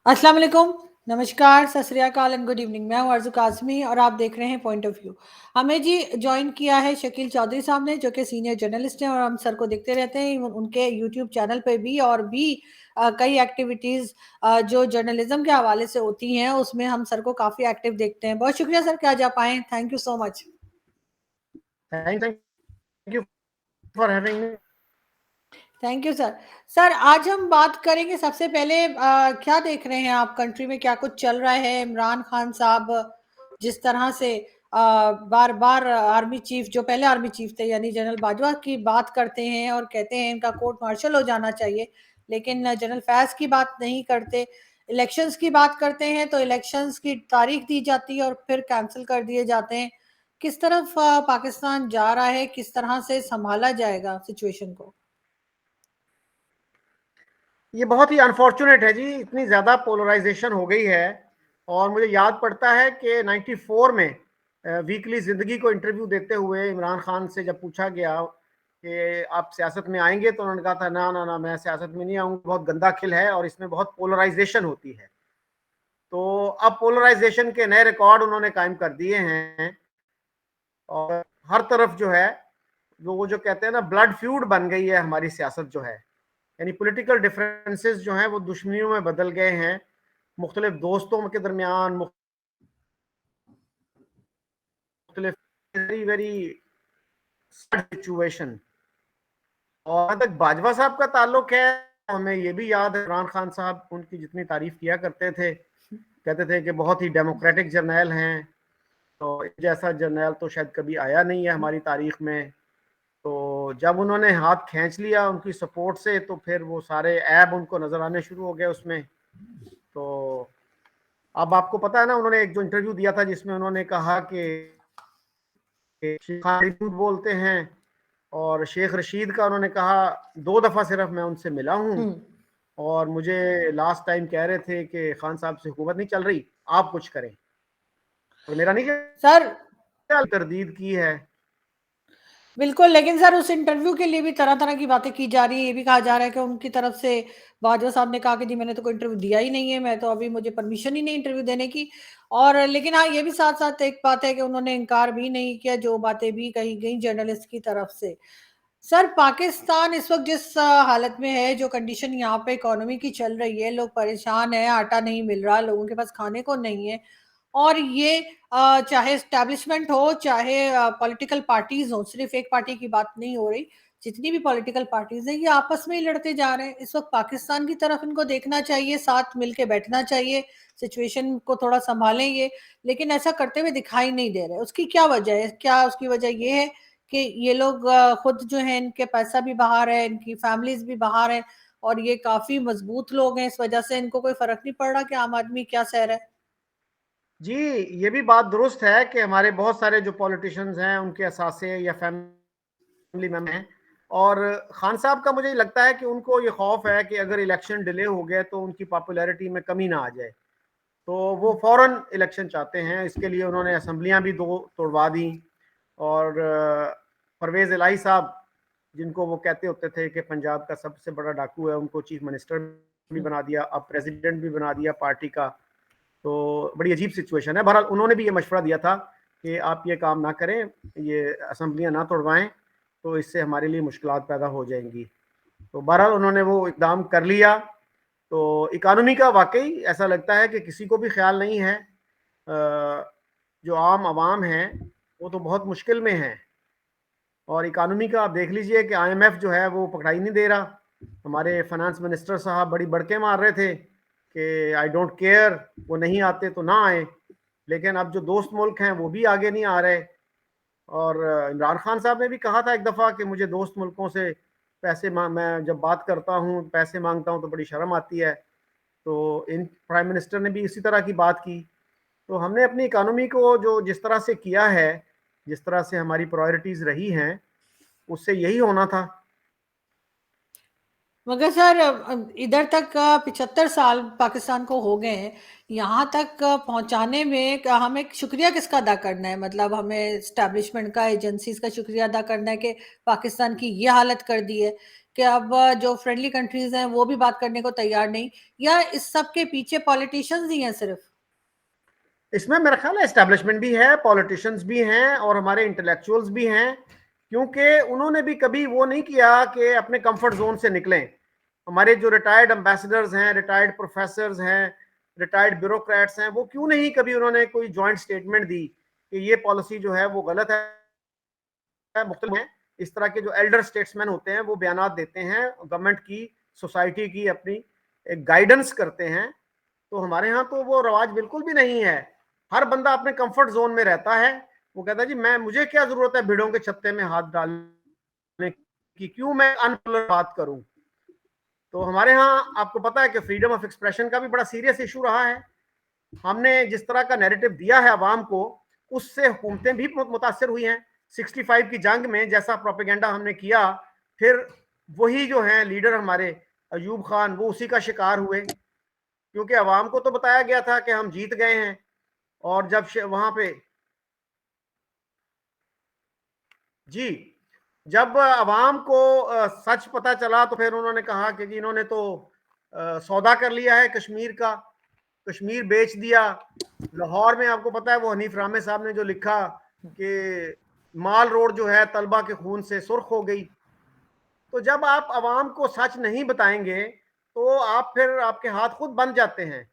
अस्सलाम वालेकुम, नमस्कार, सत श्री अकाल एंड गुड इवनिंग। मैं हूं अर्ज़ू काज़मी और आप देख रहे हैं पॉइंट ऑफ व्यू। हमें जी जॉइन किया है शकील चौधरी साहब ने, जो कि सीनियर जर्नलिस्ट हैं और हम सर को देखते रहते हैं उनके यूट्यूब चैनल पे भी, और भी कई एक्टिविटीज़ जो जर्नलिज्म के हवाले से होती हैं उसमें हम सर को काफ़ी एक्टिव देखते हैं। बहुत शुक्रिया सर कि आज आप आए, thank you so much. Thank you for having me. Thank you sir. Sir आज हम बात करेंगे, सबसे पहले क्या देख रहे हैं आप, कंट्री में क्या कुछ चल रहा है? इमरान खान साहब जिस तरह से बार बार आर्मी चीफ, जो पहले आर्मी चीफ थे यानी जनरल बाजवा की बात करते हैं और कहते हैं इनका कोर्ट मार्शल हो जाना चाहिए, लेकिन जनरल फैज की बात नहीं करते। इलेक्शंस की बात करते हैं तो इलेक्शंस की तारीख दी जाती है और फिर कैंसिल कर दिए जाते हैं। किस तरफ पाकिस्तान जा रहा है, किस तरह से संभाला जाएगा सिचुएशन को? ये बहुत ही अनफॉर्चुनेट है जी, इतनी ज़्यादा पोलराइजेशन हो गई है। और मुझे याद पड़ता है कि 94 में वीकली ज़िंदगी को इंटरव्यू देते हुए इमरान खान से जब पूछा गया कि आप सियासत में आएंगे, तो उन्होंने कहा था ना ना ना, मैं सियासत में नहीं आऊँगा, बहुत गंदा खेल है और इसमें बहुत पोलराइजेशन होती है। तो अब पोलराइजेशन के नए रिकॉर्ड उन्होंने कायम कर दिए हैं और हर तरफ जो है वो जो कहते हैं ना, ब्लड फ्यूड बन गई है हमारी सियासत जो है। यानी पॉलिटिकल डिफरेंसेस जो हैं वो दुश्मनियों में बदल गए हैं, मुख्तलिफ दोस्तों के दरमियान, मुख्तलिफ वेरी वेरी सिचुएशन। और जहाँ तक बाजवा साहब का ताल्लुक है, हमें ये भी याद है इमरान खान साहब उनकी जितनी तारीफ किया करते थे, कहते थे कि बहुत ही डेमोक्रेटिक जर्नैल हैं। तो जैसा जर्नैल तो शायद कभी आया नहीं है हमारी तारीख में। तो जब उन्होंने हाथ खींच लिया उनकी सपोर्ट से, तो फिर वो सारे ऐब उनको नजर आने शुरू हो गए उसमें। तो अब आपको पता है ना, उन्होंने एक जो इंटरव्यू दिया था जिसमें उन्होंने कहा कि शेख खान झूठ बोलते हैं, और शेख रशीद का उन्होंने कहा 2 दफा सिर्फ मैं उनसे मिला हूँ और मुझे लास्ट टाइम कह रहे थे कि खान साहब से हुकूमत नहीं चल रही, आप कुछ करें। और मेरा नहीं सर ख्याल तरदीद की है। बिल्कुल, लेकिन सर उस इंटरव्यू के लिए भी तरह-तरह की बातें की जा रही हैं। ये भी कहा जा रहा है कि उनकी तरफ से बाजवा साहब ने कहा कि जी मैंने तो कोई इंटरव्यू दिया ही नहीं है, मैं तो अभी, मुझे परमिशन ही नहीं इंटरव्यू देने की। और लेकिन हाँ, ये भी साथ-साथ एक बात है कि उन्होंने इनकार भी नहीं किया जो बातें भी कही गई जर्नलिस्ट की तरफ से। सर पाकिस्तान इस वक़्त जिस हालत में है, जो कंडीशन यहाँ पे इकोनॉमी की चल रही है, लोग परेशान हैं, आटा नहीं मिल रहा, लोगों के पास खाने को नहीं है। और ये चाहे एस्टेब्लिशमेंट हो, चाहे पॉलिटिकल पार्टीज़ हों, सिर्फ़ एक पार्टी की बात नहीं हो रही, जितनी भी पॉलिटिकल पार्टीज़ हैं, ये आपस में ही लड़ते जा रहे हैं। इस वक़्त पाकिस्तान की तरफ इनको देखना चाहिए, साथ मिल के बैठना चाहिए, सिचुएशन को थोड़ा सँभालें ये, लेकिन ऐसा करते हुए दिखाई नहीं दे रहे। उसकी क्या वजह है? क्या उसकी वजह ये है कि ये लोग खुद जो है, इनके पैसा भी बाहर है, इनकी फैमिलीज़ भी बाहर है और ये काफ़ी मज़बूत लोग हैं, इस वजह से इनको कोई फ़र्क नहीं पड़ रहा कि आम आदमी क्या सह रहा है? जी, ये भी बात दुरुस्त है कि हमारे बहुत सारे जो पॉलिटिशियंस हैं उनके असासे या फैमिली मेंबर हैं। और खान साहब का मुझे लगता है कि उनको ये खौफ है कि अगर इलेक्शन डिले हो गए तो उनकी पॉपुलैरिटी में कमी ना आ जाए, तो वो हुँ। फौरन इलेक्शन चाहते हैं। इसके लिए उन्होंने असम्बलियाँ भी 2 तोड़वा दी। और परवेज़ इलाही साहब, जिनको वो कहते होते थे कि पंजाब का सबसे बड़ा डाकू है, उनको चीफ मिनिस्टर भी हुँ। बना दिया, अब प्रेसिडेंट भी बना दिया पार्टी का। तो बड़ी अजीब सिचुएशन है। बहरहाल उन्होंने भी ये मशवरा दिया था कि आप ये काम ना करें, ये असम्बलियाँ ना तोड़वाएं, तो इससे हमारे लिए मुश्किलात पैदा हो जाएंगी। तो बहरहाल उन्होंने वो इकदाम कर लिया। तो इकानमी का वाकई ऐसा लगता है कि किसी को भी ख्याल नहीं है। जो आम आवाम हैं वो तो बहुत मुश्किल में हैं। और इकानमी का आप देख लीजिए कि आईएमएफ जो है वो पकड़ाई नहीं दे रहा। हमारे फाइनेंस मिनिस्टर साहब बड़ी बड़के मार रहे थे कि आई डोंट केयर, वो नहीं आते तो ना आए। लेकिन अब जो दोस्त मुल्क हैं वो भी आगे नहीं आ रहे। और इमरान खान साहब ने भी कहा था एक दफ़ा कि मुझे दोस्त मुल्कों से पैसे मैं जब बात करता हूँ, पैसे मांगता हूँ तो बड़ी शर्म आती है। तो इन प्राइम मिनिस्टर ने भी इसी तरह की बात की। तो हमने अपनी इकानमी को जो जिस तरह से किया है, जिस तरह से हमारी प्रायोरिटीज़ रही हैं, उससे यही होना था। मगर सर इधर तक 75 साल पाकिस्तान को हो गए हैं, यहाँ तक पहुँचाने में हमें शुक्रिया किसका अदा करना है? मतलब हमें एस्टेब्लिशमेंट का, एजेंसीज़ का शुक्रिया अदा करना है कि पाकिस्तान की ये हालत कर दी है, कि अब जो फ्रेंडली कंट्रीज हैं वो भी बात करने को तैयार नहीं, या इस सब के पीछे पॉलिटिशियंस ही हैं सिर्फ? इसमें मेरा ख्याल है एस्टेब्लिशमेंट भी है, पॉलिटिशियंस भी हैं और हमारे इंटेलेक्चुअल्स भी हैं, क्योंकि उन्होंने भी कभी वो नहीं किया कि अपने कंफर्ट जोन से निकलें। हमारे जो रिटायर्ड एम्बेसडर्स हैं, रिटायर्ड प्रोफेसर्स हैं, रिटायर्ड ब्यूरोक्रेट्स हैं, वो क्यों नहीं कभी उन्होंने कोई जॉइंट स्टेटमेंट दी कि ये पॉलिसी जो है वो गलत है, मुख्तलिफ है। इस तरह के जो एल्डर स्टेट्समैन होते हैं वो बयान देते हैं, गवर्नमेंट की, सोसाइटी की अपनी एक गाइडेंस करते हैं। तो हमारे यहाँ तो वो रवाज बिल्कुल भी नहीं है। हर बंदा अपने कंफर्ट जोन में रहता है। वो कहता है जी मैं, मुझे क्या जरूरत है भिड़ों के छत्ते में हाथ डालने की, क्यों मैं अनपॉपुलर बात करूं। तो हमारे यहाँ आपको पता है कि फ्रीडम ऑफ एक्सप्रेशन का भी बड़ा सीरियस इशू रहा है। हमने जिस तरह का नैरेटिव दिया है आवाम को, उससे हुकूमतें भी मुतासर हुई हैं। 65 की जंग में जैसा प्रोपेगेंडा हमने किया, फिर वही जो है लीडर हमारे अयूब खान, वो उसी का शिकार हुए, क्योंकि आवाम को तो बताया गया था कि हम जीत गए हैं। और जब वहां पे जी, जब आवाम को सच पता चला तो फिर उन्होंने कहा कि जी इन्होंने तो सौदा कर लिया है कश्मीर का, कश्मीर बेच दिया। लाहौर में आपको पता है वो हनीफ रामे साहब ने जो लिखा कि माल रोड जो है तलबा के खून से सुर्ख हो गई। तो जब आप आवाम को सच नहीं बताएंगे तो आप फिर, आपके हाथ खुद बंद जाते हैं।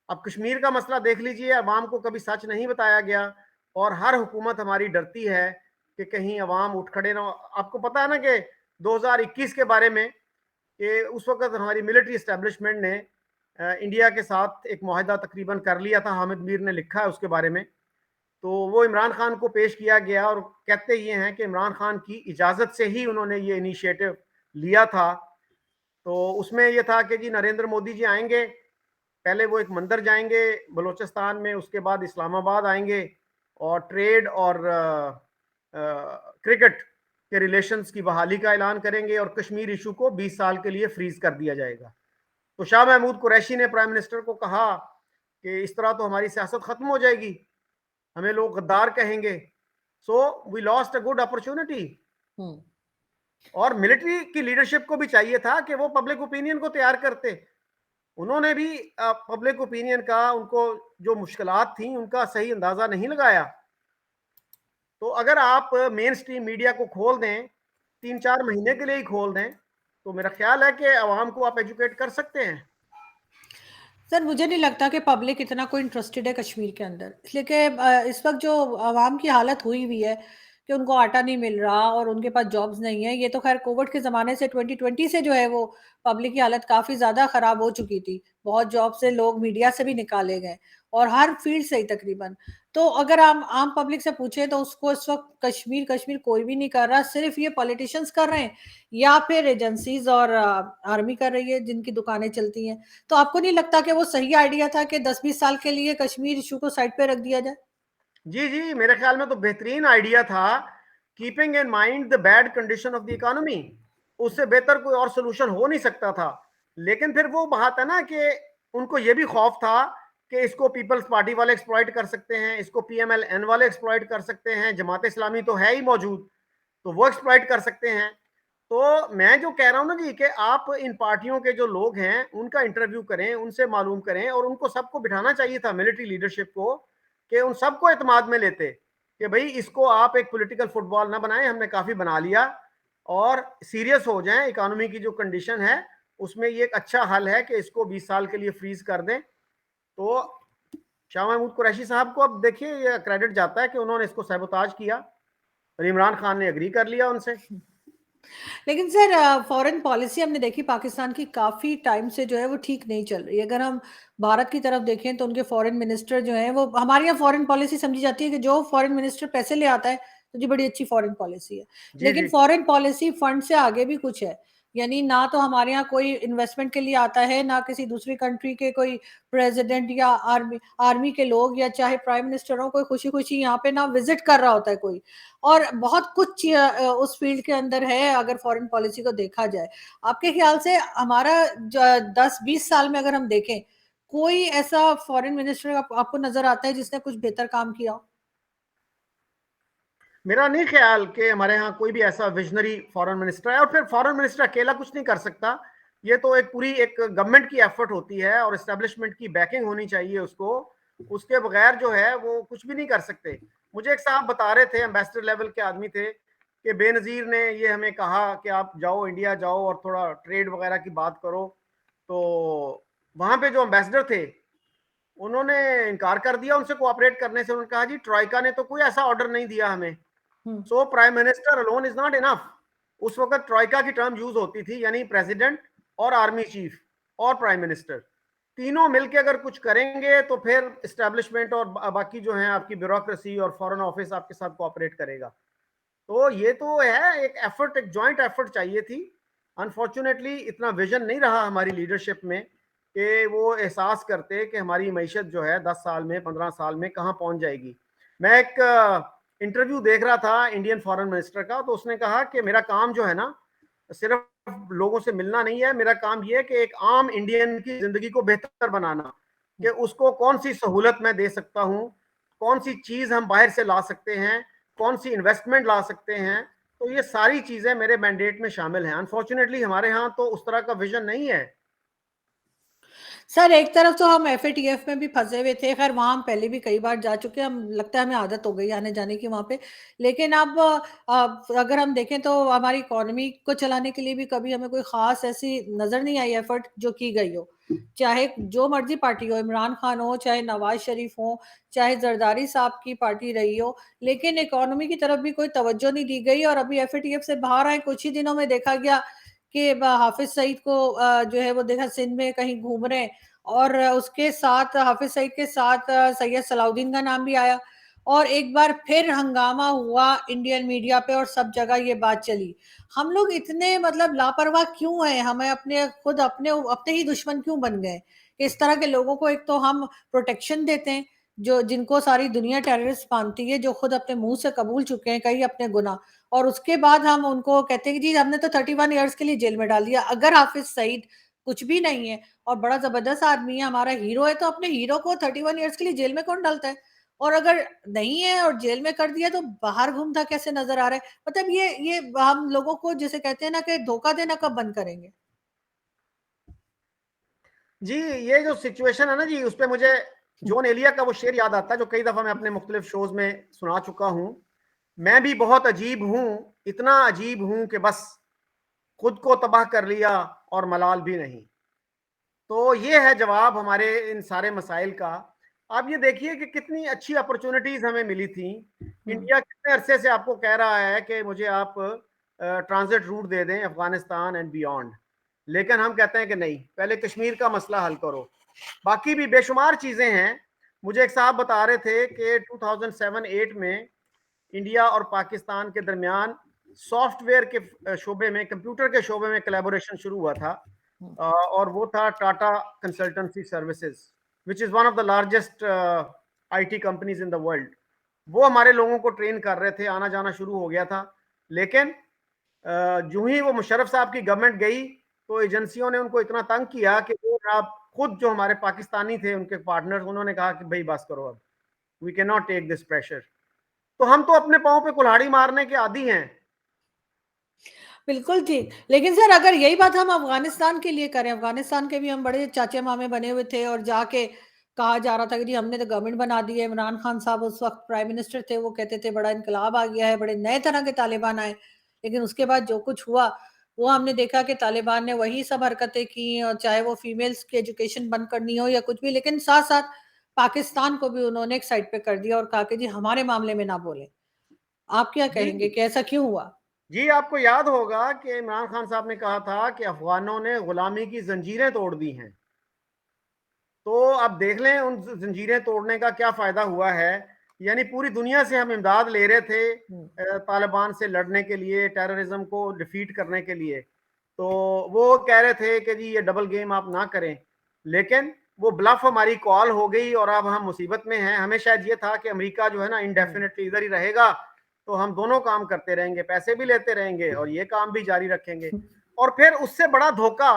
अब कश्मीर का मसला देख लीजिए, अवाम को कभी सच नहीं बताया गया और हर हुकूमत हमारी डरती है कि कहीं अवाम उठ खड़े ना हो। आपको पता है ना कि 2021 के बारे में, कि उस वक्त हमारी मिलिट्री इस्टेब्लिशमेंट ने इंडिया के साथ एक मुआहदा तकरीबन कर लिया था, हामिद मीर ने लिखा है उसके बारे में। तो वो इमरान खान को पेश किया गया और कहते ये हैं कि इमरान खान की इजाज़त से ही उन्होंने ये इनिशिएटिव लिया था। तो उसमें ये था कि जी नरेंद्र मोदी जी आएंगे, पहले वो एक मंदिर जाएंगे बलूचिस्तान में, उसके बाद इस्लामाबाद आएंगे और ट्रेड और क्रिकेट के रिलेशंस की बहाली का ऐलान करेंगे और कश्मीर इशू को 20 साल के लिए फ्रीज कर दिया जाएगा। तो शाह महमूद कुरैशी ने प्राइम मिनिस्टर को कहा कि इस तरह तो हमारी सियासत खत्म हो जाएगी, हमें लोग गद्दार कहेंगे। So we lost a good opportunity. और मिलिट्री की लीडरशिप को भी चाहिए था कि वो पब्लिक ओपिनियन को तैयार करते। उन्होंने भी पब्लिक ओपिनियन का, उनको जो मुश्किलात थी उनका सही अंदाजा नहीं लगाया। तो अगर आप मेन स्ट्रीम मीडिया को खोल दें, 3-4 महीने के लिए ही खोल दें, तो मेरा ख्याल है कि आवाम को आप एजुकेट कर सकते हैं। सर मुझे नहीं लगता कि पब्लिक इतना कोई इंटरेस्टेड है कश्मीर के अंदर, इसलिए कि इस वक्त जो आवाम की हालत हुई हुई है कि उनको आटा नहीं मिल रहा और उनके पास जॉब्स नहीं है। ये तो खैर कोविड के ज़माने से 2020 से जो है वो पब्लिक की हालत काफ़ी ज़्यादा ख़राब हो चुकी थी। बहुत जॉब से लोग मीडिया से भी निकाले गए और हर फील्ड से ही तकरीबन। तो अगर आम पब्लिक से पूछे तो उसको इस वक्त कश्मीर कश्मीर कोई भी नहीं कर रहा, सिर्फ ये पॉलिटिशियंस कर रहे हैं या फिर एजेंसीज और आर्मी कर रही है जिनकी दुकानें चलती हैं। तो आपको नहीं लगता कि वो सही आइडिया था कि 10-20 साल के लिए कश्मीर इशू को साइड पे रख दिया जाए? जी जी, मेरे ख्याल में तो बेहतरीन आइडिया था, keeping in mind the bad condition of the economy. उससे बेहतर कोई और सोल्यूशन हो नहीं सकता था। लेकिन फिर वो बात है ना कि उनको ये भी खौफ था कि इसको पीपल्स पार्टी वाले एक्सप्लॉइट कर सकते हैं, इसको पीएमएलएन वाले एक्सप्लॉइट कर सकते हैं, जमात इस्लामी तो है ही मौजूद, तो वो एक्सप्लॉइट कर सकते हैं। तो मैं जो कह रहा हूँ ना जी, कि आप इन पार्टियों के जो लोग हैं उनका इंटरव्यू करें, उनसे मालूम करें, और उनको सबको बिठाना चाहिए था मिलिट्री लीडरशिप को, कि उन सबको एतमाद में लेते कि भाई इसको आप एक पॉलिटिकल फुटबॉल ना बनाएं, हमने काफी बना लिया, और सीरियस हो जाएं। इकोनॉमी की जो कंडीशन है उसमें ये एक अच्छा हल है कि इसको 20 साल के लिए फ्रीज कर दें। तो शाह महमूद कुरैशी साहब को अब देखिए ये क्रेडिट जाता है कि उन्होंने इसको सैबोताज किया और इमरान खान ने एग्री कर लिया उनसे। लेकिन सर फॉरेन पॉलिसी हमने देखी पाकिस्तान की काफी टाइम से जो है वो ठीक नहीं चल रही है। अगर हम भारत की तरफ देखें तो उनके फॉरेन मिनिस्टर जो हैं वो, हमारे यहाँ फॉरेन पॉलिसी समझी जाती है कि जो फॉरेन मिनिस्टर पैसे ले आता है तो जी बड़ी अच्छी फॉरेन पॉलिसी है। जी लेकिन जी फॉरेन पॉलिसी फंड से आगे भी कुछ है। यानी ना तो हमारे यहाँ कोई इन्वेस्टमेंट के लिए आता है, ना किसी दूसरी कंट्री के कोई प्रेसिडेंट या आर्मी आर्मी के लोग या चाहे प्राइम मिनिस्टर हो, कोई खुशी खुशी यहाँ पे ना विजिट कर रहा होता है कोई। और बहुत कुछ उस फील्ड के अंदर है अगर फॉरेन पॉलिसी को देखा जाए। आपके ख्याल से हमारा 10-20 साल में अगर हम देखें, कोई ऐसा फॉरेन मिनिस्टर आपको नजर आता है जिसने कुछ बेहतर काम किया हो? मेरा नहीं ख्याल कि हमारे यहाँ कोई भी ऐसा विजनरी फॉरेन मिनिस्टर है, और फिर फॉरेन मिनिस्टर अकेला कुछ नहीं कर सकता। ये तो एक पूरी एक गवर्नमेंट की एफर्ट होती है और एस्टेब्लिशमेंट की बैकिंग होनी चाहिए उसको। उसके बगैर जो है वो कुछ भी नहीं कर सकते। मुझे एक साहब बता रहे थे, एम्बेसडर लेवल के आदमी थे, कि बेनजीर ने ये हमें कहा कि आप जाओ इंडिया जाओ और थोड़ा ट्रेड वगैरह की बात करो। तो वहां पे जो एम्बेसडर थे उन्होंने इनकार कर दिया उनसे कोऑपरेट करने से। उन्होंने कहा जी ट्राइका ने तो कोई ऐसा ऑर्डर नहीं दिया हमें, so prime minister alone is not enough. उस वक्त ट्राइका की टर्म यूज होती थी, यानी प्रेसिडेंट और आर्मी चीफ और प्राइम मिनिस्टर तीनों मिलके अगर कुछ करेंगे तो फिर एस्टेब्लिशमेंट और बाकी जो है आपकी ब्यूरोक्रेसी और फॉरेन ऑफिस आपके साथ कोऑपरेट करेगा। तो ये तो है एक एफर्ट, एक जॉइंट एफर्ट चाहिए थी। अनफॉर्चुनेटली इतना विजन नहीं रहा हमारी लीडरशिप में कि वो एहसास करते कि हमारी मैशत जो है 10 साल में 15 साल में कहाँ पहुंच जाएगी। मैं एक इंटरव्यू देख रहा था इंडियन फॉरेन मिनिस्टर का, तो उसने कहा कि मेरा काम जो है ना सिर्फ लोगों से मिलना नहीं है, मेरा काम ये है कि एक आम इंडियन की जिंदगी को बेहतर बनाना, कि उसको कौन सी सहूलत मैं दे सकता हूँ, कौन सी चीज हम बाहर से ला सकते हैं, कौन सी इन्वेस्टमेंट ला सकते हैं। तो ये सारी चीजें मेरे मैंडेट में शामिल हैं। अनफॉर्चुनेटली हमारे यहाँ तो उस तरह का विजन नहीं है। सर एक तरफ तो हम एफएटीएफ में भी फंसे हुए थे, खैर वहां हम पहले भी कई बार जा चुके हैं, हम लगता है हमें आदत हो गई आने जाने की वहां पे। लेकिन अब अगर हम देखें तो हमारी इकोनॉमी को चलाने के लिए भी कभी हमें कोई खास ऐसी नजर नहीं आई एफर्ट जो की गई हो। चाहे जो मर्जी पार्टी हो, इमरान खान हो, चाहे नवाज शरीफ हो, चाहे जरदारी साहब की पार्टी रही हो, लेकिन इकोनॉमी की तरफ भी कोई तवज्जो नहीं दी गई। और अभी एफएटीएफ से बाहर आए कुछ ही दिनों में देखा गया कि हाफिज सईद को जो है वो देखा सिंध में कहीं घूम रहे हैं, और उसके साथ हाफिज सईद के साथ सैयद सलाउद्दीन का नाम भी आया। और एक बार फिर हंगामा हुआ इंडियन मीडिया पे और सब जगह ये बात चली। हम लोग इतने मतलब लापरवाह क्यों हैं, हमें अपने खुद अपने अपने ही दुश्मन क्यों बन गए कि इस तरह के लोगों को एक तो हम प्रोटेक्शन देते हैं जो जिनको सारी दुनिया टेररिस्ट मानती है, जो खुद अपने मुंह से कबूल चुके हैं कई अपने गुनाह, और उसके बाद हम उनको कहते हैं कि जी हमने तो 31 ईयर्स के लिए जेल में डाल दिया। अगर हाफिज सईद कुछ भी नहीं है और बड़ा जबरदस्त आदमी है, हमारा हीरो है, तो अपने हीरो को 31 ईयर्स के लिए जेल में कौन डालता है? और अगर नहीं है और जेल में कर दिया तो बाहर घूमता कैसे नजर आ रहा है? मतलब ये हम लोगों को जैसे कहते हैं ना कि धोखा देना कब बंद करेंगे? जी ये जो सिचुएशन है ना जी, उस पर मुझे जॉन एलिया का वो शेर याद आता है जो कई दफा मैं अपने मुख्तलिफ शोज में सुना चुका हूं। मैं भी बहुत अजीब हूं, इतना अजीब हूं कि बस खुद को तबाह कर लिया और मलाल भी नहीं। तो ये है जवाब हमारे इन सारे मसाइल का। आप ये देखिए कि कितनी अच्छी अपॉर्चुनिटीज हमें मिली थी। इंडिया कितने अरसे से आपको कह रहा है कि मुझे आप ट्रांजिट रूट दे दें अफगानिस्तान एंड बियॉन्ड, लेकिन हम कहते हैं कि नहीं, पहले कश्मीर का मसला हल करो। बाकी भी बेशुमार चीजें हैं। मुझे एक साहब बता रहे थे कि 2007-8 में इंडिया और पाकिस्तान के दरमियान सॉफ्टवेयर के शोबे में, कंप्यूटर के शोबे में कोलैबोरेशन शुरू हुआ था। और वो था Tata consultancy services, which is one of the largest IT companies in the world. वो हमारे लोगों को ट्रेन कर रहे थे, आना जाना शुरू हो गया था। लेकिन जो ही वो मुशर्रफ साहब की गवर्नमेंट गई तो एजेंसियों ने उनको इतना तंग किया कि वो आप खुद जो हमारे पाकिस्तानी थे उनके पार्टनर्स, उन्होंने कहा कि भाई बस करो, अब we can not take this pressure. तो हम तो अपने पाँव पे कुल्हाड़ी मारने के आदी हैं। बिल्कुल ठीक। लेकिन सर अगर यही बात हम अफगानिस्तान के लिए करें, अफगानिस्तान के भी हम बड़े चाचे मामे बने हुए थे और जाके कहा जा रहा था कि जी हमने तो गवर्नमेंट बना दी है। इमरान खान साहब उस वक्त प्राइम मिनिस्टर थे, वो कहते थे बड़ा इनकलाब आ गया है, बड़े नए तरह के तालिबान आए। लेकिन उसके बाद जो कुछ हुआ वो हमने देखा कि तालिबान ने वही सब हरकतें की, और चाहे वो फीमेल्स की एजुकेशन बंद करनी हो या कुछ भी, लेकिन साथ साथ पाकिस्तान को भी उन्होंने एक साइड पे कर दिया और कहा कि जी हमारे मामले में ना बोले। आप क्या जी कहेंगे कि ऐसा क्यों हुआ? जी, आपको याद होगा कि इमरान खान साहब ने कहा था कि अफगानों ने गुलामी की जंजीरें तोड़ दी हैं। तो अब देख लें उन जंजीरें तोड़ने का क्या फायदा हुआ है। यानी पूरी दुनिया से हम इमदाद ले रहे थे तालिबान से लड़ने के लिए, टेररिज्म को डिफीट करने के लिए। तो वो कह रहे थे कि जी ये डबल गेम आप ना करें, लेकिन वो ब्लफ हमारी कॉल हो गई और अब हम मुसीबत में हैं। हमें शायद ये था कि अमेरिका जो है ना इनडेफिनेटली इधर ही रहेगा, तो हम दोनों काम करते रहेंगे, पैसे भी लेते रहेंगे और ये काम भी जारी रखेंगे। और फिर उससे बड़ा धोखा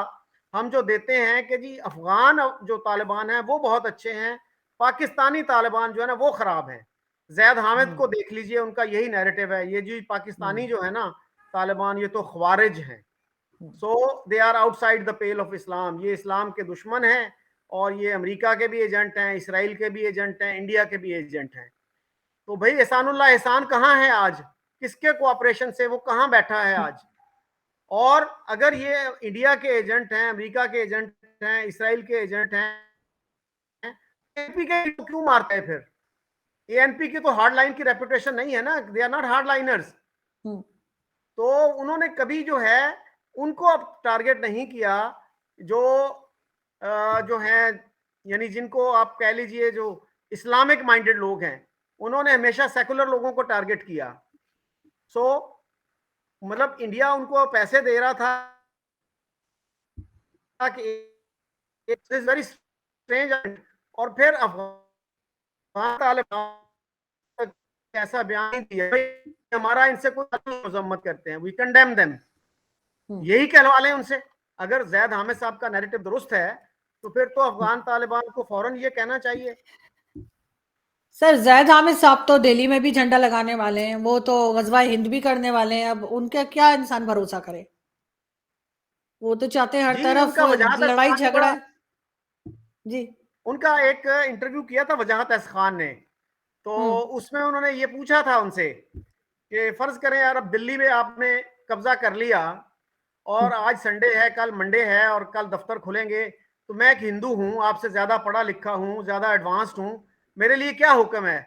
हम जो देते हैं कि जी अफगान जो तालिबान है वो बहुत अच्छे हैं, पाकिस्तानी तालिबान जो है ना वो खराब हैं। जैद हामिद को देख लीजिए, उनका यही नैरेटिव है, ये जो पाकिस्तानी जो है ना तालिबान, ये तो ख्वारिज हैं, so they are outside the pale of Islam, ये इस्लाम के दुश्मन हैं, और ये अमेरिका के भी एजेंट हैं, इसराइल के भी एजेंट हैं, इंडिया के भी एजेंट हैं। तो भाई एहसानुल्लाह एहसान कहाँ है आज, किसके कोऑपरेशन से वो कहाँ बैठा है आज? और अगर ये इंडिया के एजेंट हैं, अमेरिका के एजेंट हैं, इसराइल के एजेंट हैं, एनपी के क्यों मारते हैं फिर? एएनपी की तो हार्ड लाइन की रेपुटेशन नहीं है ना, they are not hardliners. तो उन्होंने कभी जो है उनको अब टारगेट नहीं किया, जो जो है यानी जिनको आप कह लीजिए जो इस्लामिक माइंडेड लोग हैं, उन्होंने हमेशा सेकुलर लोगों को टारगेट किया। सो मतलब इंडिया उनको पैसे दे रहा था कि इट इज वेरी स्ट्रेंज, और फिर अफगान तालिबान ऐसा बयान दिया, हमारा इनसे कोई मजम्मत करते हैं, वी कंडेम देम, यही कहलवा लें उनसे। अगर जैद हामिद साहब का नैरेटिव दुरुस्त है तो फिर तो अफगान तालिबान को फौरन ये कहना चाहिए। सर जैद हामिद साहब तो दिल्ली में भी झंडा लगाने वाले हैं, वो तो गजवा हिंद भी करने वाले हैं, अब उनका क्या इंसान भरोसा करे? वो तो चाहते हैं हर जी, तरफ उनका वजाहत लड़ाई खान ने झगड़ा। बड़ा, जी। उनका एक इंटरव्यू किया था वजाहत खान ने, तो उसमें उन्होंने ये पूछा था उनसे कि फर्ज करें यार अब दिल्ली में आपने कब्जा कर लिया, और आज संडे है, कल मंडे है, और कल दफ्तर खुलेंगे, तो मैं एक हिंदू हूं, आपसे ज्यादा पढ़ा लिखा हूं, ज्यादा एडवांस्ड हूं, मेरे लिए क्या हुक्म है,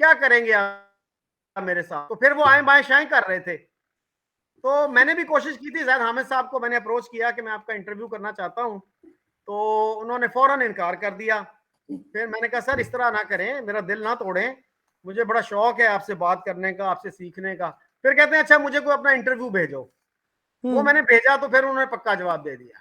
क्या करेंगे आप मेरे साथ? तो फिर वो आए बाएं शाएं कर रहे थे। तो मैंने भी कोशिश की थी, जैद हामिद साहब को मैंने अप्रोच किया कि मैं आपका इंटरव्यू करना चाहता हूं, तो उन्होंने फौरन इनकार कर दिया। फिर मैंने कहा सर इस तरह ना करें, मेरा दिल ना तोड़ें, मुझे बड़ा शौक है आपसे बात करने का, आपसे सीखने का। फिर कहते हैं अच्छा मुझे कोई अपना इंटरव्यू भेजो। वो मैंने भेजा तो फिर उन्होंने पक्का जवाब दे दिया।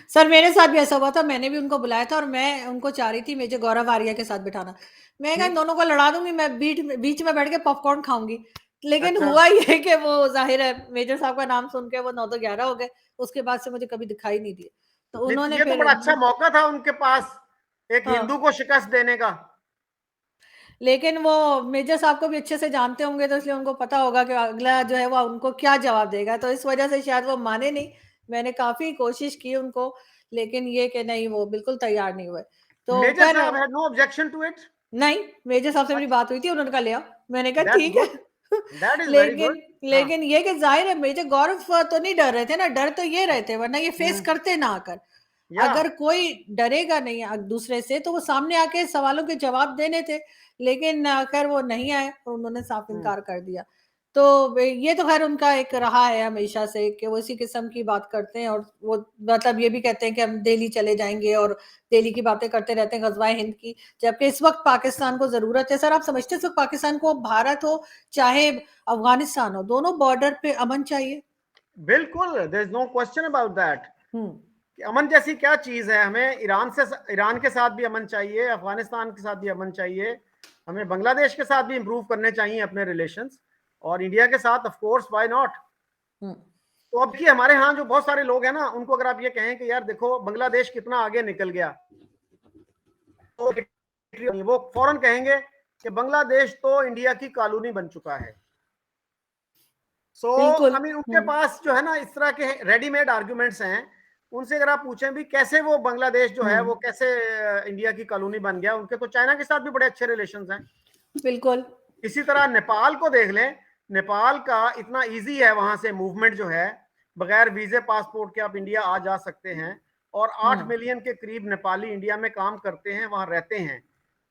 सर मेरे साथ भी ऐसा हुआ था, मैंने भी उनको बुलाया था और मैं उनको चाह रही थी मेजर गौरव आर्या के साथ बिठाना। मैं कहा इन दोनों को लड़ा दूंगी, मैं बीच में बैठ के पॉपकॉर्न खाऊंगी। लेकिन अच्छा, हुआ ये कि वो जाहिर है मेजर साहब का नाम सुन के वो 9 तो 11 हो गए, उसके बाद से मुझे कभी दिखाई नहीं दिए। तो नहीं उन्होंने ये तो फिर बड़ा अच्छा मौका था उनके पास एक हिंदू हाँ, को शिकस्त देने का। लेकिन वो मेजर साहब को भी अच्छे से जानते होंगे, तो इसलिए उनको पता होगा कि अगला जो है वो उनको क्या जवाब देगा, तो इस वजह से शायद वो माने नहीं। मैंने काफी कोशिश की उनको, लेकिन ये कि नहीं, वो बिल्कुल तैयार नहीं हुए। तो मेजर खैर साहब had no objection to it. नहीं, मेजर साहब से मेरी बात हुई थी, उन्होंने कहा ले आओ। मैंने कहा दैट्स ठीक है। Good, that is very good. लेकिन हाँ, लेकिन ये कि जाहिर है मेजर गौरव तो नहीं डर रहे थे ना, डर तो ये रहे थे, वरना ये फेस करते ना आकर। या अगर कोई डरेगा नहीं दूसरे से तो वो सामने आके सवालों के जवाब देने थे। लेकिन खैर वो नहीं आए और उन्होंने साफ इनकार कर दिया। तो ये तो खैर उनका एक रहा है हमेशा से कि वो इसी किस्म की बात करते हैं, और वो मतलब ये भी कहते हैं कि हम दिल्ली चले जाएंगे और दिल्ली की बातें करते रहते हैं, गजवाए हिंद की, जबकि इस वक्त पाकिस्तान को जरूरत है। सर आप समझते हैं इस वक्त पाकिस्तान को, भारत हो चाहे अफगानिस्तान हो, दोनों बॉर्डर पे अमन चाहिए। बिल्कुल, there is no question about that. Hmm. अमन जैसी क्या चीज है? हमें ईरान के साथ भी अमन चाहिए, अफगानिस्तान के साथ भी अमन चाहिए, हमें बांग्लादेश के साथ भी इंप्रूव करने चाहिए अपने रिलेशंस, और इंडिया के साथ ऑफ कोर्स व्हाई नॉट। हम्म। तो अब देखिए हमारे यहाँ जो बहुत सारे लोग हैं ना, उनको अगर आप ये कहें कि यार देखो बांग्लादेश कितना आगे निकल गया, तो वो फौरन कहेंगे कि बांग्लादेश तो इंडिया की कॉलोनी बन चुका है। सो बिल्कुल। आई मीन उनके पास जो है ना इस तरह के रेडीमेड आर्ग्यूमेंट्स हैं। उनसे अगर आप पूछें भी कैसे वो बांग्लादेश जो है वो कैसे इंडिया की कॉलोनी बन गया, उनके तो चाइना के साथ भी बड़े अच्छे रिलेशंस हैं। बिल्कुल। इसी तरह नेपाल को देख लें, नेपाल का इतना इजी है वहां से मूवमेंट जो है, बगैर वीजे पासपोर्ट के आप इंडिया आ जा सकते हैं, और 8 मिलियन के करीब नेपाली इंडिया में काम करते हैं, वहां रहते हैं,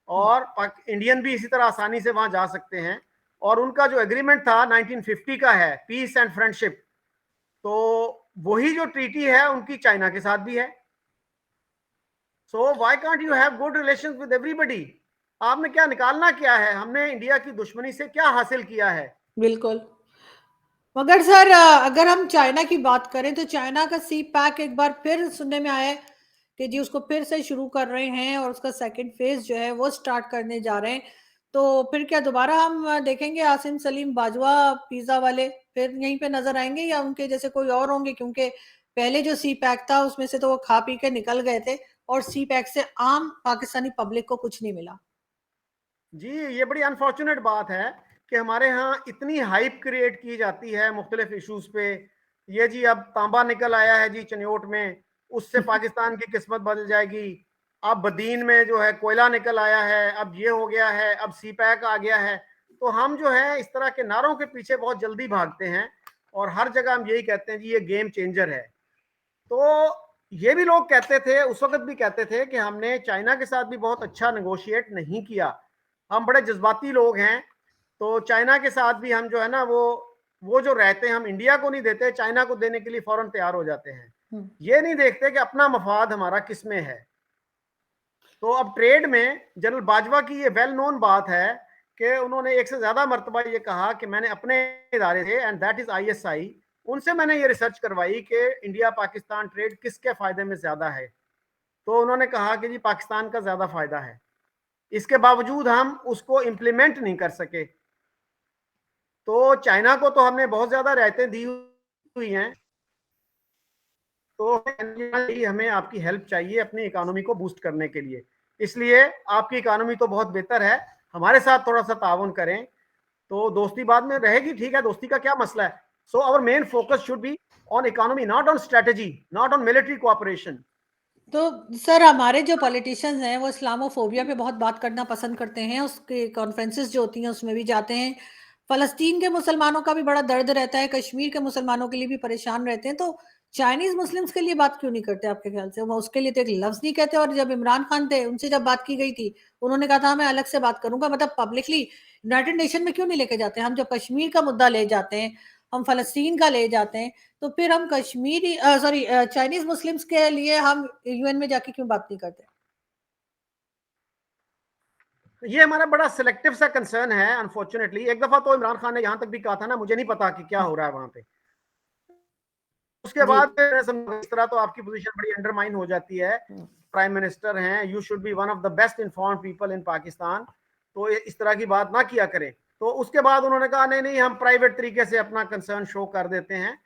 और इंडियन भी इसी तरह आसानी से वहां जा सकते हैं। और उनका जो एग्रीमेंट था 1950 का है, पीस एंड फ्रेंडशिप, तो वही जो ट्रीटी है उनकी चाइना के साथ भी है। So why can't you have good relations with everybody? आपने क्या निकालना क्या है? हमने इंडिया की दुश्मनी से क्या हासिल किया है? बिल्कुल। मगर सर अगर हम चाइना की बात करें तो चाइना का सी पैक एक बार फिर सुनने में आया है कि जी उसको फिर से शुरू कर रहे हैं, और उसका सेकंड फेज जो है वो स्टार्ट करने जा रहे हैं। तो फिर क्या दोबारा हम देखेंगे आसिम सलीम बाजवा पिज्जा वाले फिर यहीं पे नजर आएंगे, या उनके जैसे कोई और होंगे? क्योंकि पहले जो सी पैक था उसमें से तो वो खा पी के निकल गए थे, और सी पैक से आम पाकिस्तानी पब्लिक को कुछ नहीं मिला। जी, ये बड़ी अनफॉर्चुनेट बात है कि हमारे यहाँ इतनी हाइप क्रिएट की जाती है मुख्तलिफ इश्यूज पे। ये जी अब तांबा निकल आया है जी चनियोट में, उससे पाकिस्तान की किस्मत बदल जाएगी। अब बदीन में जो है कोयला निकल आया है, अब ये हो गया है, अब सी पैक आ गया है। तो हम जो है इस तरह के नारों के पीछे बहुत जल्दी भागते हैं और हर जगह हम यही कहते हैं जी ये गेम चेंजर है। तो ये भी लोग कहते थे, उस वक्त भी कहते थे कि हमने चाइना के साथ भी बहुत अच्छा नेगोशिएट नहीं किया, हम बड़े जज्बाती लोग हैं। तो चाइना के साथ भी हम जो है ना वो जो रहते हैं, हम इंडिया को नहीं देते, चाइना को देने के लिए फौरन तैयार हो जाते हैं। ये नहीं देखते कि अपना मफाद हमारा किस में है। तो अब ट्रेड में जनरल बाजवा की ये वेल नोन बात है कि उन्होंने एक से ज्यादा मरतबा ये कहा कि मैंने अपने इदारे थे एंड दैट इज ISI, उनसे मैंने ये रिसर्च करवाई कि इंडिया पाकिस्तान ट्रेड किसके फायदे में ज्यादा है। तो उन्होंने कहा कि जी पाकिस्तान का ज्यादा फायदा है। इसके बावजूद हम उसको इम्प्लीमेंट नहीं कर सके। तो चाइना को तो हमने बहुत ज्यादा रियायतें दी हुई हैं। तो हमें आपकी हेल्प चाहिए अपनी इकोनॉमी को बूस्ट करने के लिए। इसलिए आपकी इकोनॉमी तो बहुत बेहतर है, हमारे साथ थोड़ा सा ताउन करें। तो दोस्ती बाद में रहेगी, ठीक है, दोस्ती का क्या मसला है। So our main focus should be on economy, not on strategy, not on military cooperation. तो सर हमारे जो पॉलिटिशियंस हैं वो इस्लामोफोबिया पे बहुत बात करना पसंद करते हैं, उसके कॉन्फ्रेंसेस जो होती हैं उसमें भी जाते हैं। फलस्तीन के मुसलमानों का भी बड़ा दर्द रहता है, कश्मीर के मुसलमानों के लिए भी परेशान रहते हैं। तो चाइनीज मुस्लिम्स के लिए बात क्यों नहीं करते आपके ख्याल से? वो उसके लिए तो एक लफ्ज नहीं कहते। और जब इमरान खान थे उनसे जब बात की गई थी, उन्होंने कहा था मैं अलग से बात करूंगा। मतलब पब्लिकली यूनाइटेड नेशन में क्यों नहीं लेके जाते? हम जब कश्मीर का मुद्दा ले जाते हैं, हम फलस्तीन का ले जाते हैं, तो फिर हम कश्मीरी सॉरी चाइनीज मुस्लिम्स के लिए हम UN में जाके क्यों बात नहीं करते? ये हमारा बड़ा सिलेक्टिव सा कंसर्न है अनफॉर्चुनेटली। एक दफा तो इमरान खान ने यहां तक भी कहा था ना, मुझे नहीं पता कि क्या हो रहा है वहां पे। उसके जी। बाद इस तरह तो आपकी पोजीशन बड़ी अंडरमाइन हो जाती है। प्राइम मिनिस्टर हैं, you should be one of the best informed people in Pakistan. तो इस तरह की बात ना किया करें। तो उसके बाद उन्होंने कहा नहीं नहीं, हम प्राइवेट तरीके से अपना कंसर्न शो कर देते हैं।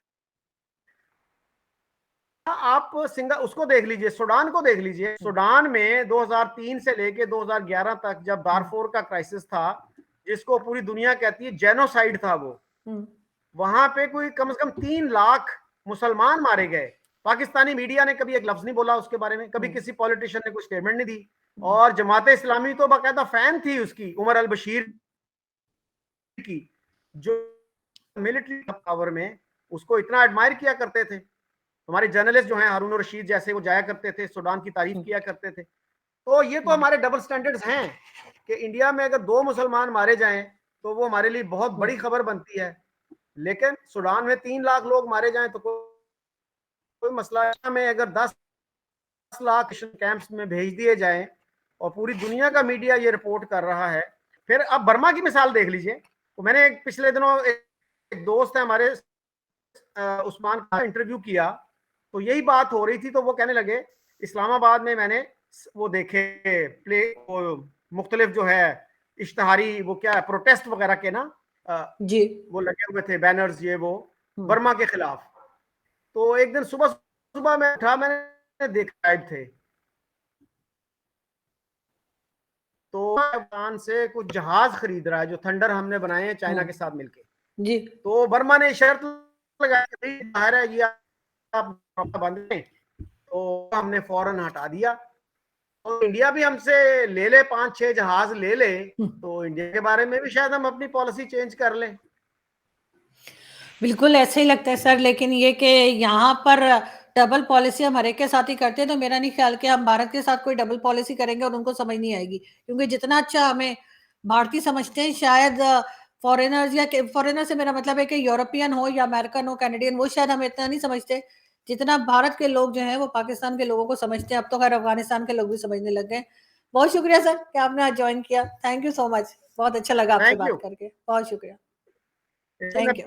आप उसको देख लीजिए, सूडान को देख लीजिए। सूडान में 2003 से लेके 2011 तक जब दारफोर का क्राइसिस था, जिसको पूरी दुनिया कहती है जेनोसाइड था, वो वहां पे कोई कम से कम 3 लाख मुसलमान मारे गए। पाकिस्तानी मीडिया ने कभी एक लफ्ज नहीं बोला उसके बारे में, कभी किसी पॉलिटिशियन ने कोई स्टेटमेंट नहीं दी। और जमाते इस्लामी तो बाकायदा फैन थी उसकी, उमर अल बशीर की, जो मिलिट्री पावर में उसको इतना एडमायर किया करते थे। हमारे जर्नलिस्ट जो हैं हारून रशीद जैसे, वो जाया करते थे, सूडान की तारीफ किया करते थे। तो ये तो हमारे डबल स्टैंडर्ड्स हैं कि इंडिया में अगर 2 मुसलमान मारे जाएं तो वो हमारे लिए बहुत बड़ी खबर बनती है, लेकिन सूडान में 3 लाख लोग मारे जाएं तो कोई मसला में अगर 10 लाख कैंप्स में भेज दिए जाएं और पूरी दुनिया का मीडिया ये रिपोर्ट कर रहा है। फिर अब बर्मा की मिसाल देख लीजिए। तो मैंने पिछले दिनों एक दोस्त है हमारे, उस्मान का इंटरव्यू किया, तो यही बात हो रही थी। तो वो कहने लगे इस्लामाबाद में मैंने वो देखे प्ले, मुख्तलिफ जो है इश्तहारी, वो क्या है, प्रोटेस्ट वगैरह के ना, जी। वो लगे हुए थे बैनर्स, ये वो बर्मा के खिलाफ। तो एक दिन सुबह सुबह मैं उठा, मैंने देखा थे, तो पाकिस्तान से कुछ जहाज खरीद रहा है जो थंडर हमने बनाए हैं चाइना के साथ मिलके। जी। तो बर्मा ने शर्त लगाई, बाहर है ये आप बंद करें। तो हमने फौरन हटा दिया। तो इंडिया भी हमसे ले ले 5-6 जहाज ले ले, तो इंडिया के बारे में भी शायद हम अपनी पॉलिसी चेंज कर लें। बिल्कुल ऐसे ही लगता है सर, लेकिन ये कि यहाँ पर डबल पॉलिसी हम हर एक के साथ ही करते हैं, तो मेरा नहीं ख्याल कि हम भारत के साथ कोई डबल पॉलिसी करेंगे और उनको समझ नहीं आएगी। क्योंकि जितना अच्छा हमें भारतीय समझते हैं, शायद फॉरेनर्स, या फॉरेनर से मेरा मतलब है कि यूरोपियन हो या अमेरिकन हो, कैनेडियन, वो शायद हमें इतना नहीं समझते जितना भारत के लोग जो हैं वो पाकिस्तान के लोगों को समझते हैं। अब तो खैर अफगानिस्तान के लोग भी समझने लग गए। बहुत शुक्रिया सर कि आपने आज ज्वाइन किया। थैंक यू सो मच, बहुत अच्छा लगा आपसे थैंक बात यू। करके। बहुत शुक्रिया। Thank you.